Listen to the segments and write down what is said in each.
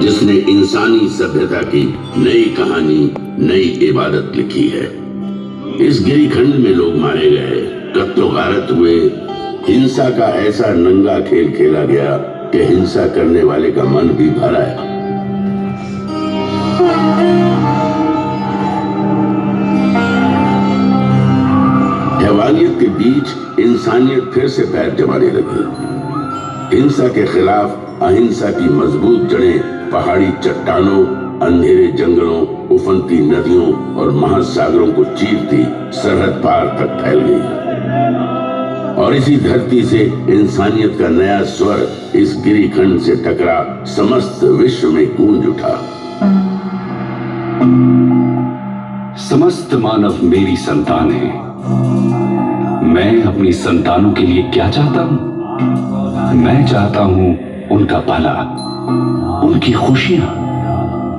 जिसने इंसानी सभ्यता की नई कहानी, नई इबादत लिखी है। इस गिरिखंड में लोग मारे गए, कत्लो गारत हुए, हिंसा का ऐसा नंगा खेल खेला गया कि हिंसा करने वाले का मन भी भर आया। हैवानियत के बीच इंसानियत फिर से पैर जमाने लगी। हिंसा के खिलाफ अहिंसा की मजबूत जड़ें पहाड़ी चट्टानों, अंधेरे जंगलों, उफनती नदियों और महासागरों को चीरती सरहद पार तक फैल गई। और इसी धरती से इंसानियत का नया स्वर इस गिरिखंड से टकरा समस्त विश्व में गूंज उठा। समस्त मानव मेरी संतान है। मैं अपनी संतानों के लिए क्या चाहता हूं? मैं चाहता हूं उनका भला, उनकी खुशियां,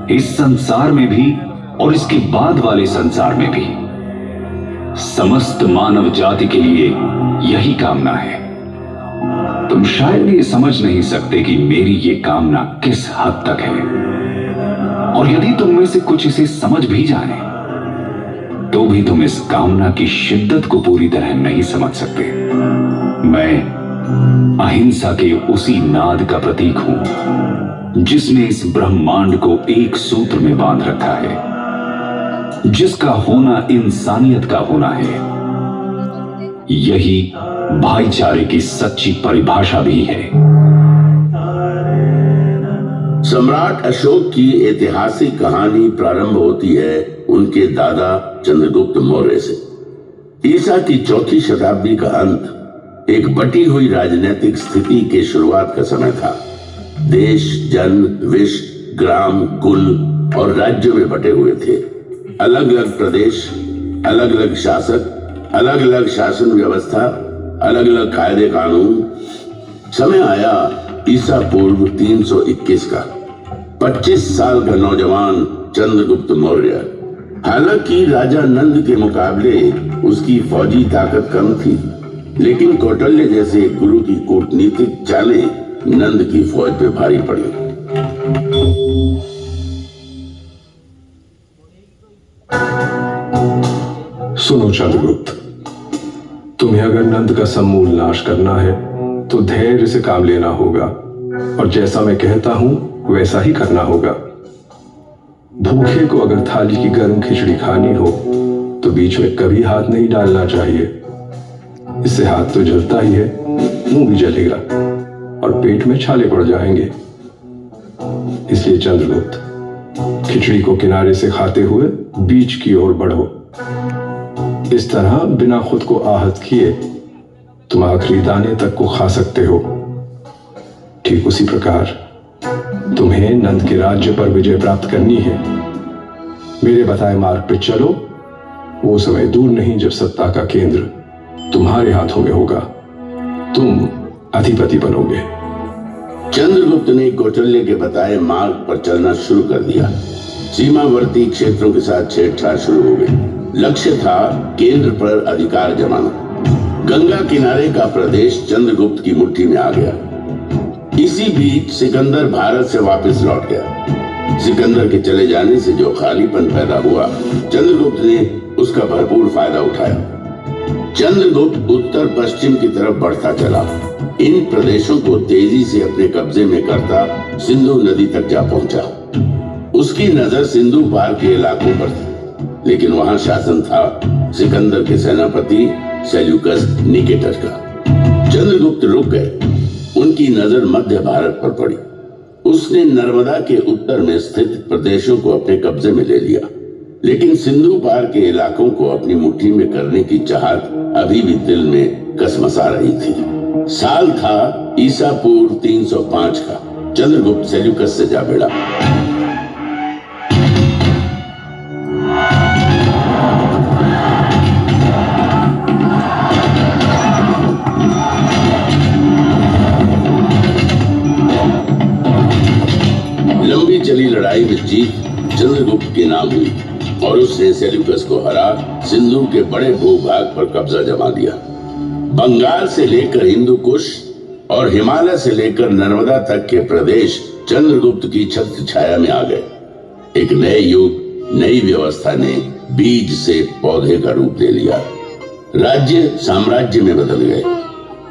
इस संसार में भी और इसके बाद वाले संसार में भी। समस्त मानव जाति के लिए यही कामना है। तुम शायद ये समझ नहीं सकते कि मेरी ये कामना किस हद तक है, और यदि तुम में से कुछ इसे समझ भी जाए तो भी तुम इस कामना की शिद्दत को पूरी तरह नहीं समझ सकते। मैं अहिंसा के उसी नाद का प्रतीक हूं जिसने इस ब्रह्मांड को एक सूत्र में बांध रखा है, जिसका होना इंसानियत का होना है। यही भाईचारे की सच्ची परिभाषा भी है। सम्राट अशोक की ऐतिहासिक कहानी प्रारंभ होती है उनके दादा चंद्रगुप्त मौर्य से। ईसा की चौथी शताब्दी का अंत एक बटी हुई राजनीतिक स्थिति के शुरुआत का समय था। देश, जन, विश्व, ग्राम, कुल और राज्यों में बटे हुए थे। अलग अलग प्रदेश, अलग अलग शासक, अलग अलग शासन व्यवस्था, अलग अलग कायदे कानून। समय आया ईसा पूर्व 321 का। 25 साल का नौजवान चंद्रगुप्त मौर्य। हालांकि राजा नंद के मुकाबले उसकी फौजी ताकत कम थी, लेकिन कौटिल्य जैसे गुरु की कूटनीतिक चालें नंद की फौज पे भारी पड़ी। सुनो चंद्रगुप्त, तुम्हें अगर नंद का समूल नाश करना है तो धैर्य से काम लेना होगा, और जैसा मैं कहता हूं वैसा ही करना होगा। भूखे को अगर थाली की गर्म खिचड़ी खानी हो तो बीच में कभी हाथ नहीं डालना चाहिए। इससे हाथ तो जलता ही है, मुंह भी जलेगा और पेट में छाले पड़ जाएंगे। इसलिए चंद्रगुप्त, खिचड़ी को किनारे से खाते हुए बीच की ओर बढ़ो। इस तरह बिना खुद को आहत किए तुम आखिरी दाने तक को खा सकते हो। ठीक उसी प्रकार तुम्हें नंद के राज्य पर विजय प्राप्त करनी है। मेरे बताए मार्ग पे चलो। वो समय दूर नहीं जब सत्ता का केंद्र तुम्हारे हाथों में होगा। तुम अधिपति बनोगे। चंद्रगुप्त ने कौटिल्य के बताए मार्ग पर चलना शुरू कर दिया। सीमावर्ती क्षेत्रों के साथ छेड़छाड़ शुरू हो गई। लक्ष्य था केंद्र पर अधिकार जमाना। गंगा किनारे का प्रदेश चंद्रगुप्त की मुट्ठी में आ गया। इसी बीच सिकंदर भारत से वापस लौट गया। सिकंदर के चले जाने से जो खालीपन पैदा हुआ, चंद्रगुप्त ने उसका भरपूर फायदा उठाया। चंद्रगुप्त उत्तर पश्चिम की तरफ बढ़ता चला। इन प्रदेशों को तेजी से अपने कब्जे में करता सिंधु नदी तक जा पहुंचा। उसकी नजर सिंधु पार के इलाकों पर थी, लेकिन वहां शासन था सिकंदर के सेनापति सेल्यूकस निकेटर का। चंद्रगुप्त रुक गए। उनकी नजर मध्य भारत पर पड़ी। उसने नर्मदा के उत्तर में स्थित प्रदेशों को अपने कब्जे में ले लिया, लेकिन सिंधु पार के इलाकों को अपनी मुट्ठी में करने की चाहत अभी भी दिल में कसमसा रही थी। साल था ईसा पूर्व 305 का। चंद्रगुप्त सेल्यूकस से जा भिड़ा। लंबी चली लड़ाई में जीत चंद्रगुप्त के नाम हुई और उसने सेल्यूकस को हरा सिंधु के बड़े भूभाग पर कब्जा जमा दिया। बंगाल से लेकर हिंदू कुश और हिमालय से लेकर नर्मदा तक के प्रदेश चंद्रगुप्त की छत्र छाया में आ गए। एक नए युग, नई व्यवस्था ने बीज से पौधे का रूप ले लिया। राज्य साम्राज्य में बदल गए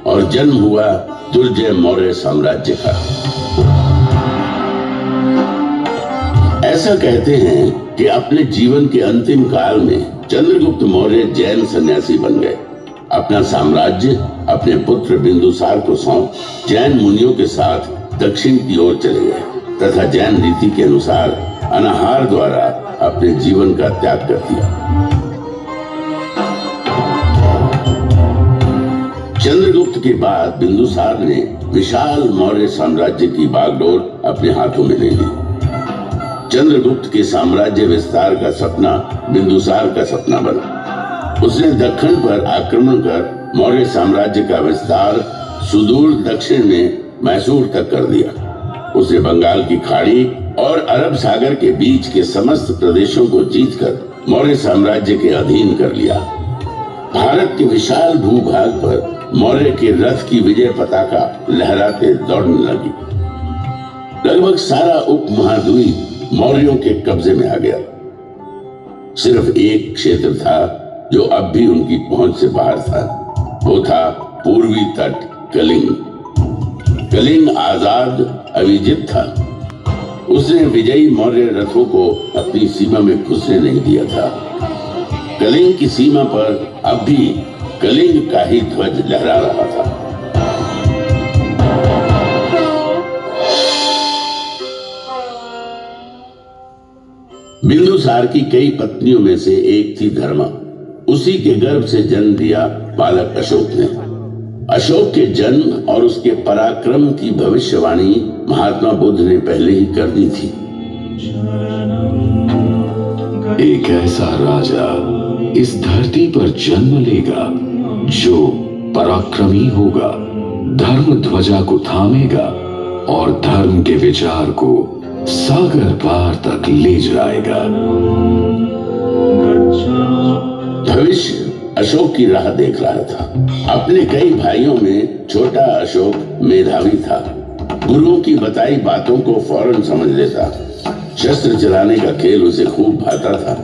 और जन्म हुआ दुर्जय मौर्य साम्राज्य का। ऐसा कहते हैं कि अपने जीवन के अंतिम काल में चंद्रगुप्त मौर्य जैन सन्यासी बन गए। अपना साम्राज्य अपने पुत्र बिंदुसार को सौंप जैन मुनियों के साथ दक्षिण की ओर चले गए तथा जैन रीति के अनुसार अनाहार द्वारा अपने जीवन का त्याग कर दिया। चंद्रगुप्त के बाद बिंदुसार ने विशाल मौर्य साम्राज्य की बागडोर अपने हाथों में ले ली। चंद्रगुप्त के साम्राज्य विस्तार का सपना बिंदुसार का सपना बना। उसने दक्षिण पर आक्रमण कर मौर्य साम्राज्य का विस्तार सुदूर दक्षिण में मैसूर तक कर दिया। उसने बंगाल की खाड़ी और अरब सागर के बीच के समस्त प्रदेशों को जीतकर मौर्य साम्राज्य के अधीन कर लिया। भारत के विशाल भूभाग पर मौर्य के रथ की विजय पताका लहराते दौड़ने लगी। लगभग सारा उपमहाद्वीप मौर्यों के कब्जे में आ गया। सिर्फ एक क्षेत्र था जो अब भी उनकी पहुंच से बाहर था। वो था पूर्वी तट कलिंग। कलिंग आजाद अविजित था। उसने विजयी मौर्य रथों को अपनी सीमा में घुसने नहीं दिया था। कलिंग की सीमा पर अब भी कलिंग का ही ध्वज लहरा रहा था। बिंदुसार की कई पत्नियों में से एक थी धर्मा। उसी के गर्भ से जन्म दिया बालक अशोक ने। अशोक के जन्म और उसके पराक्रम की भविष्यवाणी महात्मा बुद्ध ने पहले ही कर दी थी। एक ऐसा राजा इस धरती पर जन्म लेगा जो पराक्रमी होगा, धर्म ध्वजा को थामेगा और धर्म के विचार को सागर पार तक ले जाएगा। भविष्य अशोक की राह देख रहा था। अपने कई भाइयों में छोटा अशोक मेधावी था। गुरुओं की बताई बातों को फौरन समझ लेता। शस्त्र चलाने का खेल उसे खूब भाता था।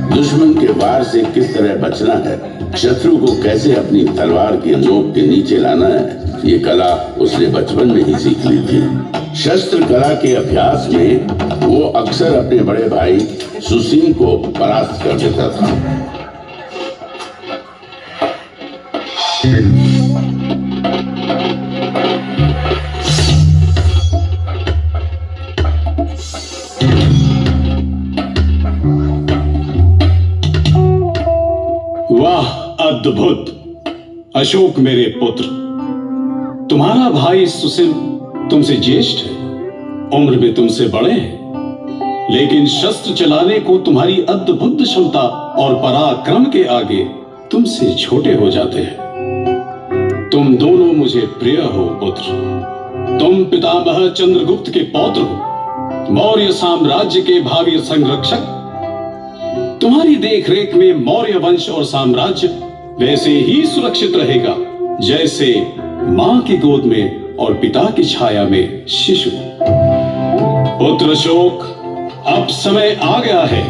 दुश्मन के वार से किस तरह बचना है, शत्रु को कैसे अपनी तलवार के नोक के नीचे लाना है, ये कला उसने बचपन में ही सीख ली थी। शस्त्र कला के अभ्यास में वो अक्सर अपने बड़े भाई सुसीम को परास्त कर देता था। वाह, अद्भुत! अशोक मेरे पुत्र, तुम्हारा भाई सुसीम तुमसे ज्येष्ठ है, उम्र में तुमसे बड़े हैं, लेकिन शस्त्र चलाने को तुम्हारी अद्भुत क्षमता और पराक्रम के आगे तुमसे छोटे हो जाते हैं। तुम दोनों मुझे प्रिय हो पुत्र। तुम पितामह चंद्रगुप्त के पौत्र हो, मौर्य साम्राज्य के भावी संरक्षक। तुम्हारी देखरेख में मौर्य वंश और साम्राज्य वैसे ही सुरक्षित रहेगा जैसे मां की गोद में और पिता की छाया में शिशु। पुत्र अशोक, अब समय आ गया है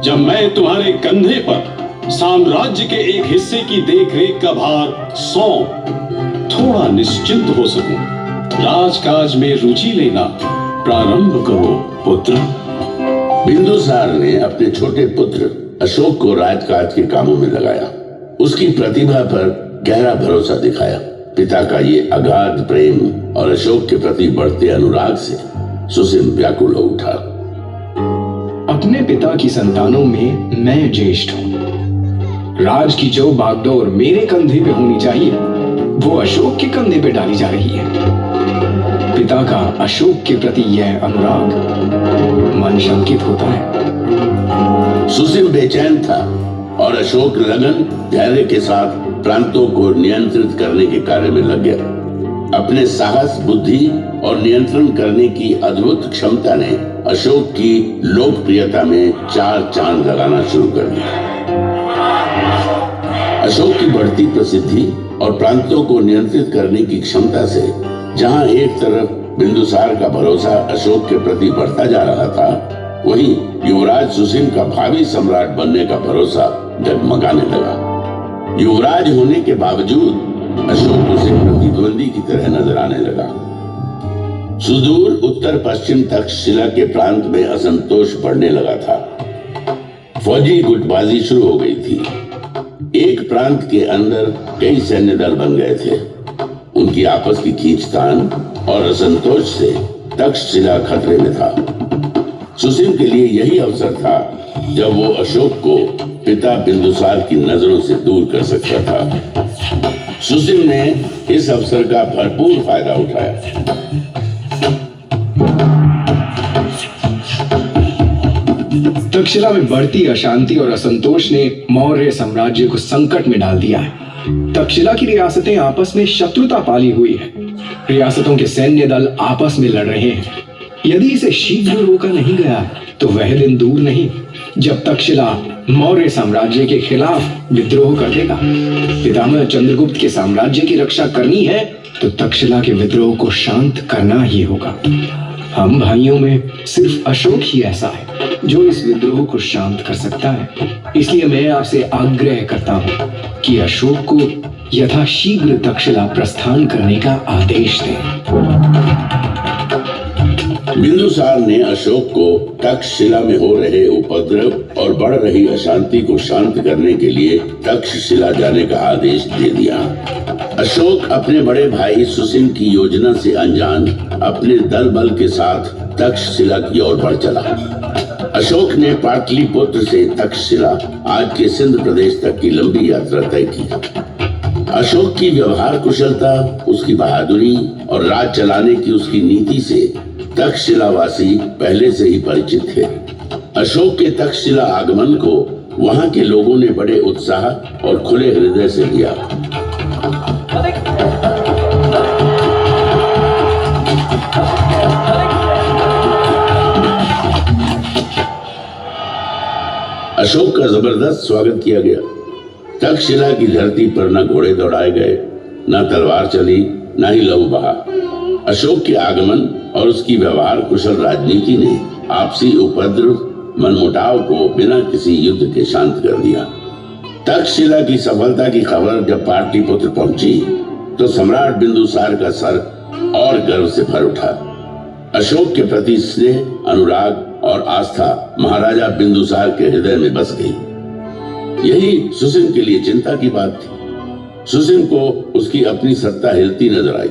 जब मैं तुम्हारे कंधे पर साम्राज्य के एक हिस्से की देखरेख का भार सौंप थोड़ा निश्चिंत हो सकूं। राजकाज में रुचि लेना प्रारंभ करो पुत्र। बिंदुसार ने अपने छोटे पुत्र अशोक को राजकाज के कामों में लगाया। उसकी प्रतिभा पर गहरा भरोसा दिखाया। पिता का ये अगाध प्रेम और अशोक के प्रति बढ़ते अनुराग से सुसीम व्याकुल हो उठा। अपने पिता की संतानों में मैं ज्येष्ठ हूँ। राज की जो बागडोर मेरे कंधे पे होनी चाहिए वो अशोक के कंधे पे डाली जा रही है। पिता का अशोक के प्रति यह अनुराग मन शंकित होता है। सुसीम बेचैन था और अशोक लगन धैर्य के साथ प्रांतों को नियंत्रित करने के कार्य में लग गया। अपने साहस, बुद्धि और नियंत्रण करने की अद्भुत क्षमता ने अशोक की लोकप्रियता में चार चांद लगाना शुरू कर दिया। अशोक की बढ़ती प्रसिद्धि और प्रांतों को नियंत्रित करने की क्षमता से जहां एक तरफ बिंदुसार का भरोसा अशोक के प्रति बढ़ता जा रहा था, वहीं युवराज सुसीम का भावी सम्राट बनने का भरोसा डगमगाने लगा। युवराज होने के बावजूद अशोक उसे प्रतिद्वंदी की तरह नजर आने लगा। सुदूर उत्तर पश्चिम तक्षशिला के प्रांत में असंतोष बढ़ने लगा था। फौजी गुटबाजी शुरू हो गई थी। एक प्रांत के अंदर कई सैन्य दल बन गए थे। उनकी आपस की खींचतान और असंतोष से तक्षशिला खतरे में था। सुसीम के लिए यही अवसर था जब वो अशोक को पिता बिंदुसार की नजरों से दूर कर सकता था। सुसीम ने इस अवसर का भरपूर फायदा उठाया। तक्षशिला में बढ़ती अशांति और असंतोष ने मौर्य साम्राज्य को संकट में डाल दिया है। तक्षशिला की रियासतें आपस में शत्रुता पाली हुई है। रियासतों के सैन्य दल आपस में लड़ रहे हैं। यदि इसे शीघ्र रोका नहीं गया तो वह दिन दूर नहीं जब तक्षशिला मौर्य साम्राज्य के खिलाफ विद्रोह कर देगा। पितामह चंद्रगुप्त के साम्राज्य की रक्षा करनी है तो तक्षशिला के विद्रोह को शांत करना ही होगा। हम भाइयों में सिर्फ अशोक ही ऐसा है जो इस विद्रोह को शांत कर सकता है। इसलिए मैं आपसे आग्रह करता हूं कि अशोक को यथाशीघ्र तक्षशिला प्रस्थान करने का आदेश दें। बिंदुसार ने अशोक को तक्षशिला में हो रहे उपद्रव और बढ़ रही अशांति को शांत करने के लिए तक्षशिला जाने का आदेश दे दिया। अशोक अपने बड़े भाई सुसीम की योजना से अनजान अपने दल बल के साथ तक्षशिला की ओर बढ़ चला। अशोक ने पाटलिपुत्र से तक्षशिला आज के सिंध प्रदेश तक की लंबी यात्रा तय की। अशोक की व्यवहार कुशलता, उसकी बहादुरी और राज चलाने की उसकी नीति से तक्षशिलावासी पहले से ही परिचित थे। अशोक के तक्षशिला आगमन को वहां के लोगों ने बड़े उत्साह और खुले हृदय से लिया। अशोक का जबरदस्त स्वागत किया गया। तक्षशिला की धरती पर न घोड़े दौड़ाए गए, न तलवार चली, न ही लहू बहा। अशोक के आगमन और उसकी व्यवहार कुशल राजनीति ने आपसी उपद्रव, मनमुटाव को बिना किसी युद्ध के शांत कर दिया। तक्षशिला की सफलता की खबर जब पाटलिपुत्र पहुंची तो सम्राट बिंदुसार का सर और गर्व से भर उठा। अशोक के प्रति स्नेह, अनुराग और आस्था महाराजा बिंदुसार के हृदय में बस गई। यही सुसीम के लिए चिंता की बात थी। सुसीम को उसकी अपनी सत्ता हिलती नजर आई।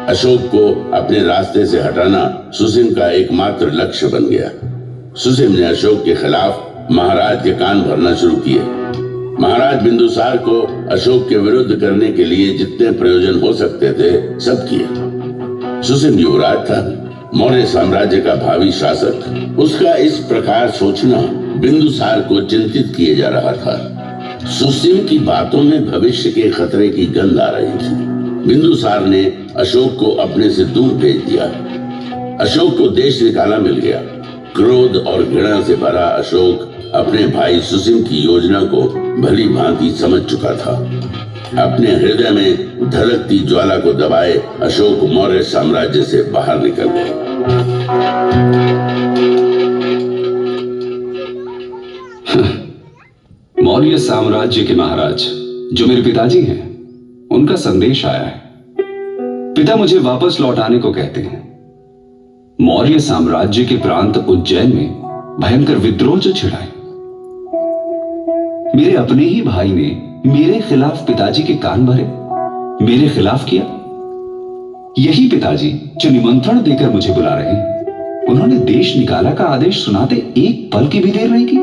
अशोक को अपने रास्ते से हटाना सुसीम का एकमात्र लक्ष्य बन गया। सुसीम ने अशोक के खिलाफ महाराज के कान भरना शुरू किए। महाराज बिंदुसार को अशोक के विरुद्ध करने के लिए जितने प्रयोजन हो सकते थे सब किए। सुसीम युवराज था, मौर्य साम्राज्य का भावी शासक। उसका इस प्रकार सोचना बिंदुसार को चिंतित किए जा रहा था। सुसीम की बातों में भविष्य के खतरे की गंध आ रही थी। बिंदुसार ने अशोक को अपने से दूर भेज दिया। अशोक को देश निकाला मिल गया। क्रोध और घृणा से भरा अशोक अपने भाई सुसीम की योजना को भली भांति समझ चुका था। अपने हृदय में धड़कती ज्वाला को दबाए अशोक मौर्य साम्राज्य से बाहर निकल गए। मौर्य साम्राज्य के महाराज जो मेरे पिताजी हैं, उनका संदेश आया है। पिता मुझे वापस लौट आने को कहते हैं। मौर्य साम्राज्य के प्रांत उज्जैन में भयंकर विद्रोह जो छिड़ा है। मेरे अपने ही भाई ने मेरे खिलाफ पिताजी के कान भरे, मेरे खिलाफ किया। यही पिताजी जो निमंत्रण देकर मुझे बुला रहे हैं, उन्होंने देश निकाला का आदेश सुनाते एक पल की भी देर नहीं की।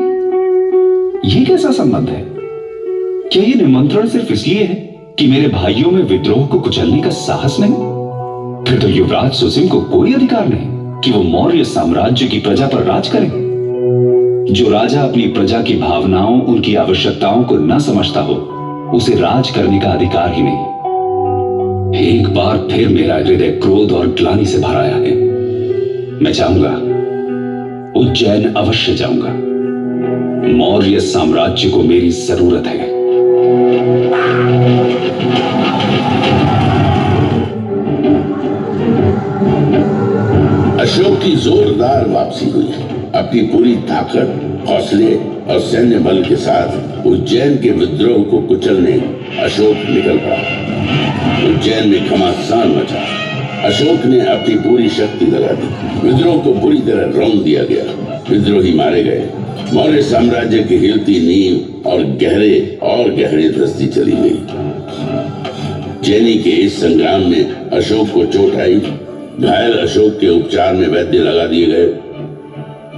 यह कैसा संबंध है? क्या यह निमंत्रण सिर्फ इसलिए है कि मेरे भाइयों में विद्रोह को कुचलने का साहस नहीं? फिर तो युवराज सुसीम को कोई अधिकार नहीं कि वो मौर्य साम्राज्य की प्रजा पर राज करें। जो राजा अपनी प्रजा की भावनाओं, उनकी आवश्यकताओं को न समझता हो, उसे राज करने का अधिकार ही नहीं। एक बार फिर मेरा हृदय क्रोध और ग्लानि से भर आया है। मैं जाऊंगा, उज्जैन अवश्य जाऊंगा। मौर्य साम्राज्य को मेरी जरूरत है। अशोक की जोरदार वापसी हुई। अपनी पूरी ताकत, हौसले और सैन्य बल के साथ उज्जैन के विद्रोह को कुचलने अशोक निकल पड़ा। उज्जैन में घमासान मचा। अशोक ने अपनी पूरी शक्ति लगा दी। विद्रोह को पूरी तरह रौंद दिया गया। विद्रोही मारे गए। मौर्य साम्राज्य की हिलती नींव और गहरे धंसती चली गई। उज्जैनी के इस संग्राम में अशोक को चोट आई। घायल अशोक के उपचार में वैद्य लगा दिए गए।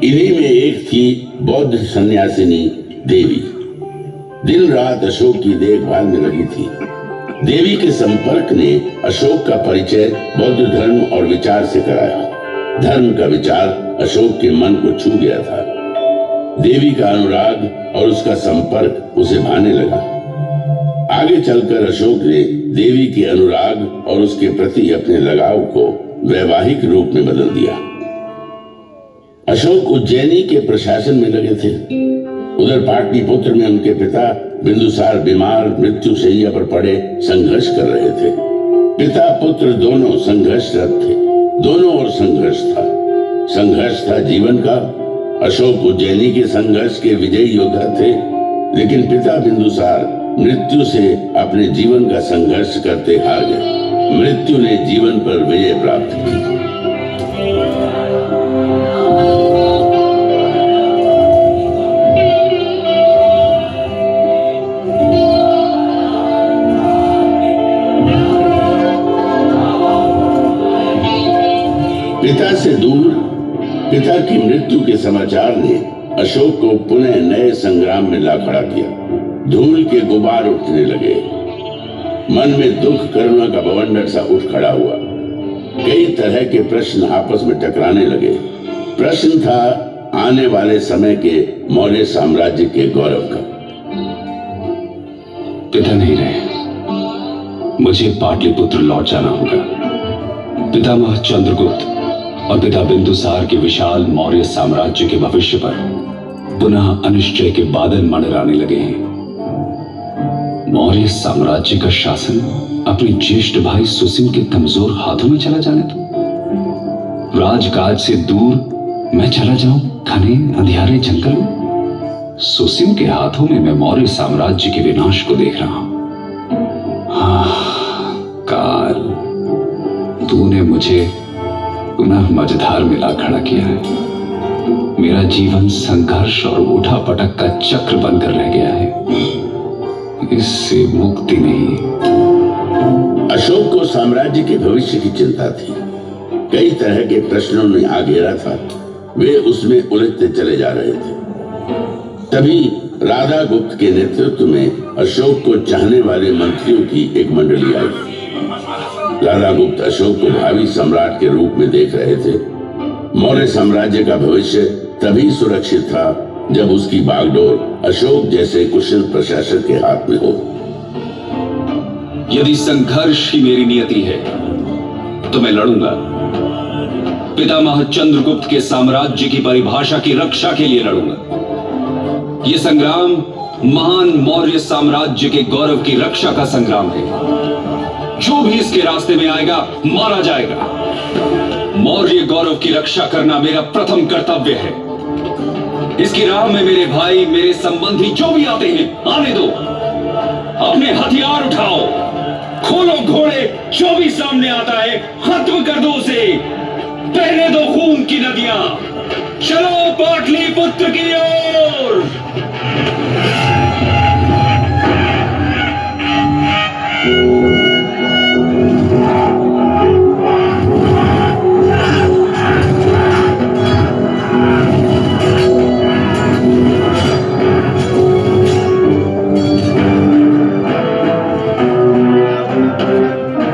इन्हीं में एक थी बौद्ध सन्यासिनी देवी। दिन रात अशोक की देखभाल में लगी थी। देवी के संपर्क ने अशोक का परिचय बौद्ध धर्म और विचार से कराया। धर्म का विचार अशोक के मन को छू गया था। देवी का अनुराग और उसका संपर्क उसे भाने लगा। आगे चलकर अशोक ने देवी के अनुराग और उसके प्रति अपने लगाव को वैवाहिक रूप में बदल दिया। अशोक उज्जैनी के प्रशासन में लगे थे। उधर पाटलिपुत्र में उनके पिता बिंदुसार बीमार मृत्यु शैया पर पड़े संघर्ष कर रहे थे। पिता पुत्र दोनों संघर्षरत थे। दोनों ओर संघर्ष था। संघर्ष था जीवन का। अशोक उज्जैनी के संघर्ष के विजयी योद्धा थे, लेकिन पिता बिंदुसार मृत्यु से अपने जीवन का संघर्ष करते हार गए। मृत्यु ने जीवन पर विजय प्राप्त की। पिता से दूर पिता की मृत्यु के समाचार ने अशोक को पुनः नए संग्राम में ला खड़ा किया। धूल के गुबार उठने लगे। मन में दुख करुणा का बवंडर सा उठ खड़ा हुआ। कई तरह के प्रश्न आपस में टकराने लगे। प्रश्न था आने वाले समय के मौर्य साम्राज्य के गौरव का। पिता नहीं रहे, मुझे पाटलिपुत्र लौट जाना होगा। पितामह चंद्रगुप्त और पिता बिंदुसार के विशाल मौर्य साम्राज्य के भविष्य पर पुनः अनिश्चय के बादल मंडराने लगे हैं। मौर्य साम्राज्य का शासन अपने ज्येष्ठ भाई सुसिम के कमजोर हाथों में चला जाने दो। राजकाज से दूर मैं चला जाऊं घने अंधियारे जंगल में। सुसिम के हाथों में मैं मौर्य साम्राज्य के विनाश को देख रहा हूं। काल, तूने मुझे पुनः मझधार में ला खड़ा किया है। मेरा जीवन संघर्ष और उठा पटक का चक्र बनकर रह गया है। इससे मुक्ति नहीं। अशोक को साम्राज्य के भविष्य की चिंता थी। कई तरह के प्रश्नों ने आ घेरा था। वे उसमें उलझते चले जा रहे थे। तभी राधा गुप्त के नेतृत्व में अशोक को चाहने वाले मंत्रियों की एक मंडली आई। राधा गुप्त अशोक को भावी सम्राट के रूप में देख रहे थे। मौर्य साम्राज्य का भविष्य तभी सुरक्षित था जब उसकी बागडोर अशोक जैसे कुशल प्रशासक के हाथ में हो। यदि संघर्ष ही मेरी नियति है तो मैं लड़ूंगा। पितामह चंद्रगुप्त के साम्राज्य की परिभाषा की रक्षा के लिए लड़ूंगा। यह संग्राम महान मौर्य साम्राज्य के गौरव की रक्षा का संग्राम है। जो भी इसके रास्ते में आएगा मारा जाएगा। मौर्य गौरव की रक्षा करना मेरा प्रथम कर्तव्य है। इसकी राह में मेरे भाई, मेरे संबंधी जो भी आते हैं आने दो। अपने हथियार उठाओ, खोलो घोड़े। जो भी सामने आता है खत्म कर दो उसे। बहने दो खून की नदियां। चलो पाटलिपुत्र की ओर।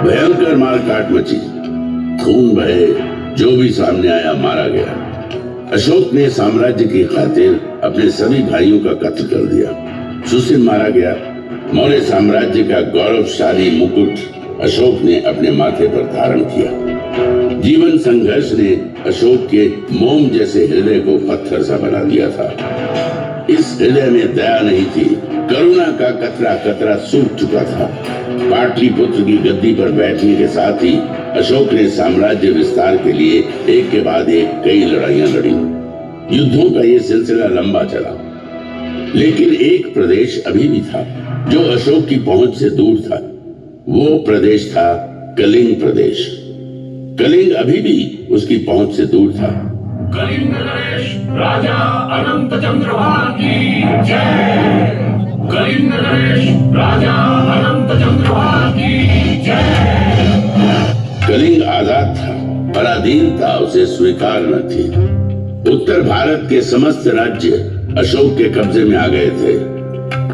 भयंकर मारकाट मची। खून बहे। जो भी सामने आया मारा गया। अशोक ने साम्राज्य की खातिर अपने सभी भाइयों का कत्ल कर दिया। सुसिम मारा गया। मौर्य साम्राज्य का गौरवशाली मुकुट अशोक ने अपने माथे पर धारण किया। जीवन संघर्ष ने अशोक के मोम जैसे हृदय को पत्थर सा बना दिया था। इस हृदय में दया नहीं थी। करुणा का कतरा कतरा सूख चुका था। पाटलिपुत्र की गद्दी पर बैठने के साथ ही अशोक ने साम्राज्य विस्तार के लिए एक के बाद एक कई लड़ाइयां लड़ी। युद्धों का ये सिलसिला लंबा चला, लेकिन एक प्रदेश अभी भी था जो अशोक की पहुंच से दूर था। वो प्रदेश था कलिंग प्रदेश। कलिंग अभी भी उसकी पहुंच से दूर था। कलिंग नरेश राजा अनंत चंद्रभान की जय। कलिंग नरेश राजा अनंत चंद्रभान की जय। कलिंग आजाद था, पराधीनता उसे स्वीकार न थी। उत्तर भारत के समस्त राज्य अशोक के कब्जे में आ गए थे।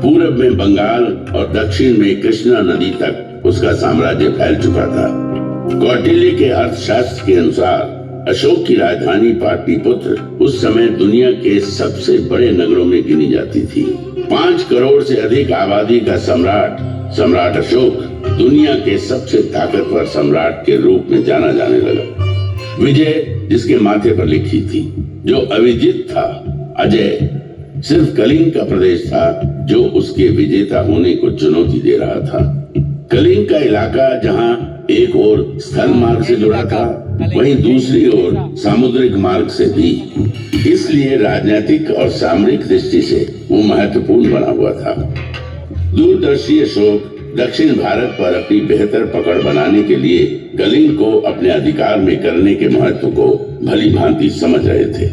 पूरब में बंगाल और दक्षिण में कृष्णा नदी तक उसका साम्राज्य फैल चुका था। कौटिल्य के अर्थशास्त्र के अनुसार अशोक की राजधानी पाटलिपुत्र उस समय दुनिया के सबसे बड़े नगरों में गिनी जाती थी। 5 करोड़ से अधिक आबादी का सम्राट अशोक दुनिया के सबसे ताकतवर सम्राट के रूप में जाना जाने लगा। विजय जिसके माथे पर लिखी थी, जो अविजित था, अजय सिर्फ कलिंग का प्रदेश था जो उसके विजेता होने को चुनौती दे रहा था। कलिंग का इलाका जहां एक ओर स्थल मार्ग से जुड़ा था, वहीं दूसरी ओर सामुद्रिक मार्ग से भी। इसलिए राजनीतिक और सामरिक दृष्टि से वो महत्वपूर्ण बना हुआ था। दूरदर्शी अशोक दक्षिण भारत पर अपनी बेहतर पकड़ बनाने के लिए कलिंग को अपने अधिकार में करने के महत्व को भली भांति समझ रहे थे।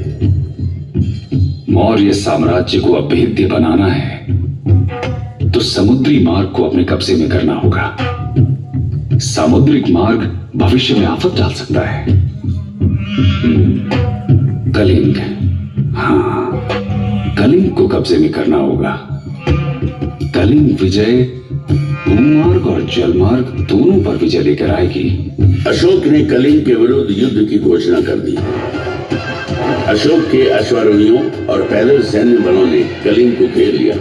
मौर्य साम्राज्य को अभेद्य बनाना है तो समुद्री मार्ग को अपने कब्जे में करना होगा। सामुद्रिक मार्ग भविष्य में आफत डाल सकता है। कलिंग, हाँ, कलिंग को कब्जे में करना होगा। कलिंग विजय भूमार्ग और जलमार्ग दोनों पर विजय लेकर आएगी। अशोक ने कलिंग के विरुद्ध युद्ध की घोषणा कर दी। अशोक के अश्वारोहियों और पैदल सैन्य बलों ने कलिंग को घेर लिया।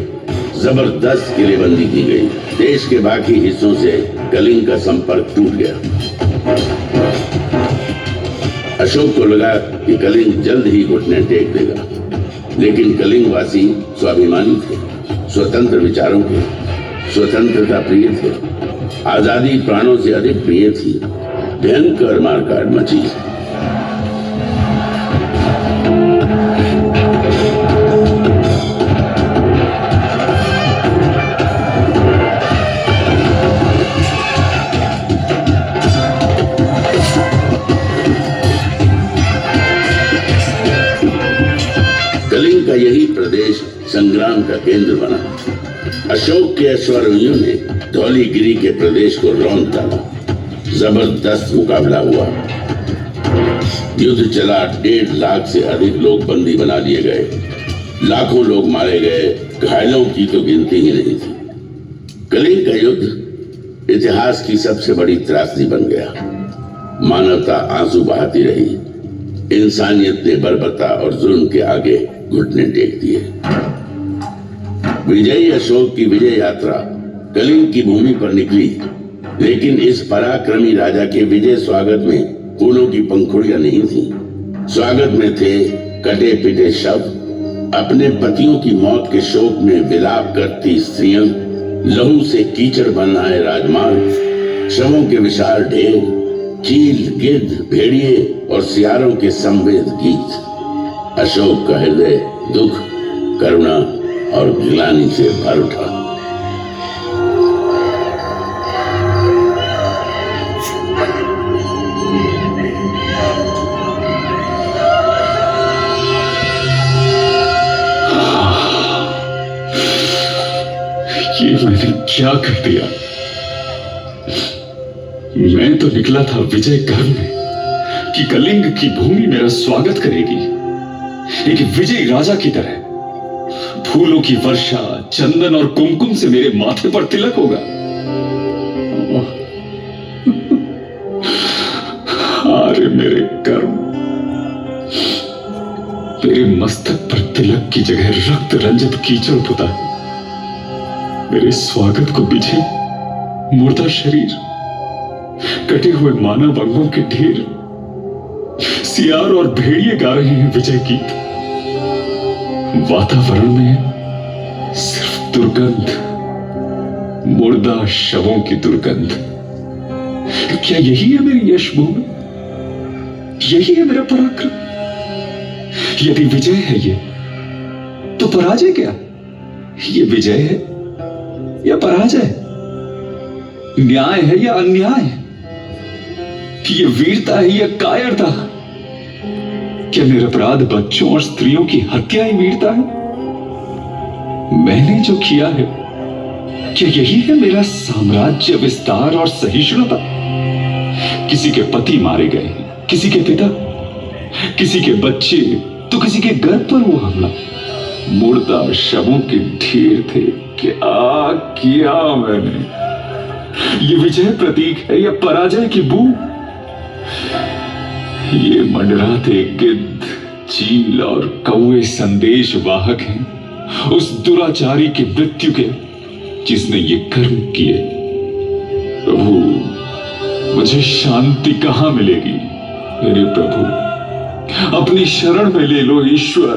जबरदस्त किलेबंदी की गई। देश के बाकी हिस्सों से कलिंग का संपर्क टूट गया। अशोक को लगा कि कलिंग जल्द ही घुटने टेक देगा, लेकिन कलिंग वासी स्वाभिमानी थे, स्वतंत्र विचारों के, स्वतंत्रता प्रिय थे। आजादी प्राणों से अधिक प्रिय थी। भयंकर मारकाट मची। कलिंग का यही प्रदेश संग्राम का केंद्र बना। अशोक के अश्वारोहियों ने धौलीगिरी के प्रदेश को रौंद डाला। जबरदस्त मुकाबला हुआ। युद्ध चला। 1.5 लाख से अधिक लोग बंदी बना लिए गए। लाखों लोग मारे गए। घायलों की तो गिनती ही नहीं थी। कलिंग का युद्ध इतिहास की सबसे बड़ी त्रासदी बन गया। मानवता आंसू बहाती रही। इंसानियत ने बर्बरता और जुल्म के आगे घुटने टेक दिए। विजयी अशोक की विजय यात्रा कलिंग की भूमि पर निकली, लेकिन इस पराक्रमी राजा के विजय स्वागत में फूलों की पंखुड़ियां नहीं थी। स्वागत में थे कटे पिटे शव, अपने पतियों की मौत के शोक में विलाप करती स्त्रियां, लहू से कीचड़ बन आए राजमार्ग, शवों के विशाल ढेर, चील, गिद्ध, भेड़िए और सियारों के संवेद गीत। अशोक का हृदय दुख, करुणा और ग्लानि से भर उठा। ये मैंने क्या कर दिया? मैं तो निकला था विजय करने कि कलिंग की भूमि मेरा स्वागत करेगी, एक विजयी राजा की तरह। फूलों की वर्षा, चंदन और कुमकुम से मेरे माथे पर तिलक होगा। अरे मेरे कर्म, मेरे मस्तक पर तिलक की जगह रक्त रंजित कीचड़ पुता। मेरे स्वागत को पीछे मुर्दा शरीर, कटे हुए मानव अंगों के ढेर, सियार और भेड़िए गा रहे हैं विजय गीत। वातावरण में सिर्फ दुर्गंध, मुर्दा शवों की दुर्गंध। क्या यही है मेरी यश भूमि? यही है मेरा पराक्रम? यदि विजय है ये, तो पराजय क्या? ये विजय है या पराजय? न्याय है या अन्याय? ये वीरता है या कायरता? क्या निरपराध बच्चों और स्त्रियों की हत्या ही वीरता है? मैंने जो किया है, क्या यही है मेरा साम्राज्य विस्तार और सहिष्णुता? किसी के पति मारे गए, किसी के पिता, किसी के बच्चे, तो किसी के घर पर हुआ हमला। मुर्दा शवों के ढेर थे। क्या किया मैंने? ये विजय प्रतीक है या पराजय की बू? ये मंडराते गिद्ध, चील और कौवे संदेश वाहक हैं उस दुराचारी की मृत्यु के जिसने ये कर्म किए। प्रभु, मुझे शांति कहां मिलेगी? मेरे प्रभु, अपनी शरण में ले लो ईश्वर,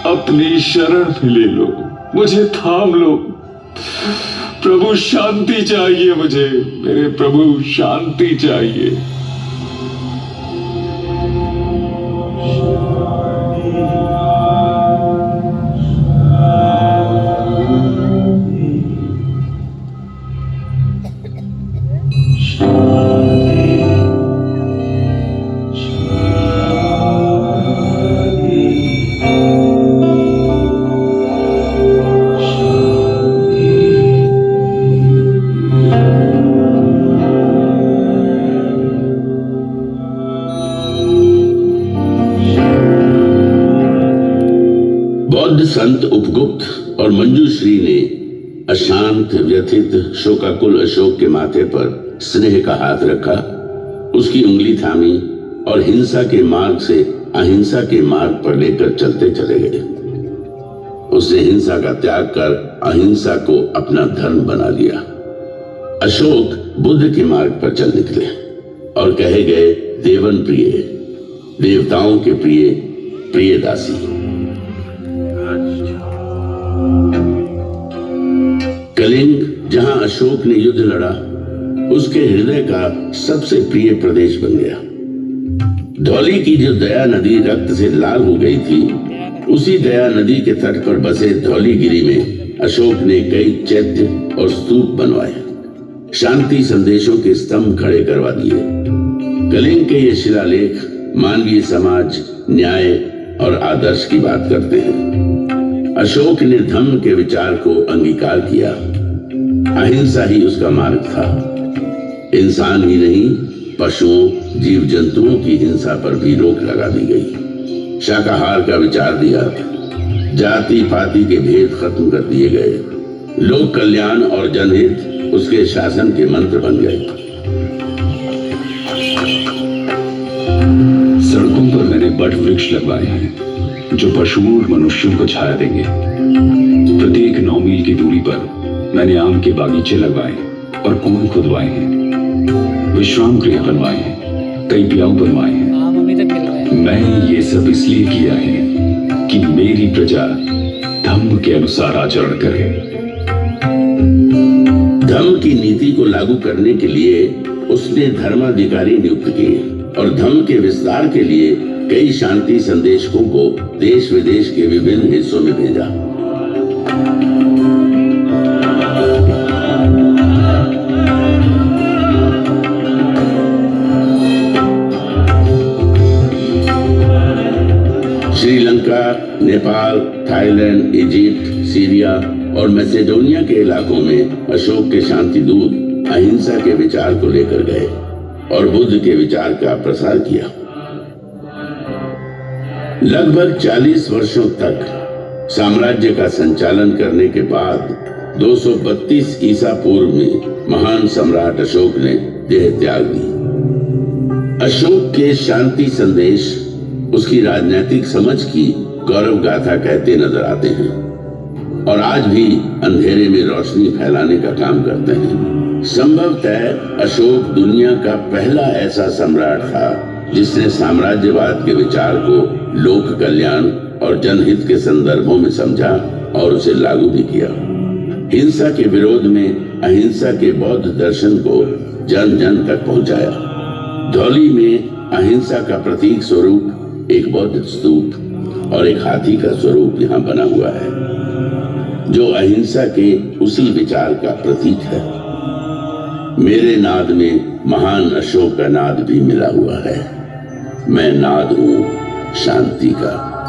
अपनी शरण में ले लो, मुझे थाम लो। प्रभु, शांति चाहिए मुझे, मेरे प्रभु, शांति चाहिए। बौद्ध संत उपगुप्त और मंजूश्री ने अशांत, व्यथित, शोकाकुल अशोक के माथे पर स्नेह का हाथ रखा, उसकी उंगली थामी और हिंसा के मार्ग से अहिंसा के मार्ग पर लेकर चलते चले गए। उसने हिंसा का त्याग कर अहिंसा को अपना धर्म बना लिया। अशोक बुद्ध के मार्ग पर चल निकले और कहे गए देवन प्रिय, देवताओं के प्रिय, प्रिय दासी। कलिंग, जहां अशोक ने युद्ध लड़ा, उसके हृदय का सबसे प्रिय प्रदेश बन गया। धौली की जो दया नदी रक्त से लाल हो गई थी, उसी दया नदी के तट पर बसे धौलीगिरी में अशोक ने कई चैत्य और स्तूप बनवाए, शांति संदेशों के स्तंभ खड़े करवा दिए। कलिंग के ये शिलालेख मानवीय समाज, न्याय और आदर्श की बात करते हैं। अशोक ने धम्म के विचार को अंगीकार किया। अहिंसा ही उसका मार्ग था। इंसान ही नहीं, पशुओं, जीव जंतुओं की हिंसा पर भी रोक लगा दी गई। शाकाहार का विचार दिया। जाति पाति के भेद खत्म कर दिए गए। लोक कल्याण और जनहित उसके शासन के मंत्र बन गए। सड़कों पर मैंने बट वृक्ष लगवाए हैं जो पशुओं और मनुष्यों को छाया देंगे। प्रत्येक 9 मील की दूरी पर मैंने आम के बागीचे लगवाए और कुएं खुदवाए हैं, विश्राम गृह बनवाए हैं, कई ब्याऊ बनवाए हैं। मैं ये सब इसलिए किया है कि मेरी प्रजा धम्म के अनुसार आचरण करे। धम्म की नीति को लागू करने के लिए उसने धर्माधिकारी नियुक्त किए और धम्म के विस्तार के लिए कई शांति संदेशकों को देश विदेश के विभिन्न हिस्सों में भेजा। Sri Lanka, Nepal, Thailand, Egypt, Syria और मैसेडोनिया के इलाकों में अशोक के शांति दूत अहिंसा के विचार को लेकर गए और बुद्ध के विचार का प्रसार किया। लगभग 40 वर्षों तक साम्राज्य का संचालन करने के बाद 232 ईसा पूर्व में महान सम्राट अशोक ने देह त्याग दी। अशोक के शांति संदेश उसकी राजनीतिक समझ की गौरव गाथा कहते नजर आते हैं और आज भी अंधेरे में रोशनी फैलाने का काम करते हैं। संभवतः अशोक दुनिया का पहला ऐसा सम्राट था जिसने साम्राज्यवाद के विचार को लोक कल्याण और जनहित के संदर्भों में समझा और उसे लागू भी किया। हिंसा के विरोध में अहिंसा के बौद्ध दर्शन को जन जन तक पहुंचाया। धौली में अहिंसा का प्रतीक स्वरूप एक बौद्ध स्तूप और एक हाथी का स्वरूप यहाँ बना हुआ है, जो अहिंसा के उसी विचार का प्रतीक है। मेरे नाद में महान अशोक का नाद भी मिला हुआ है। मैं नाद हूं शांति का।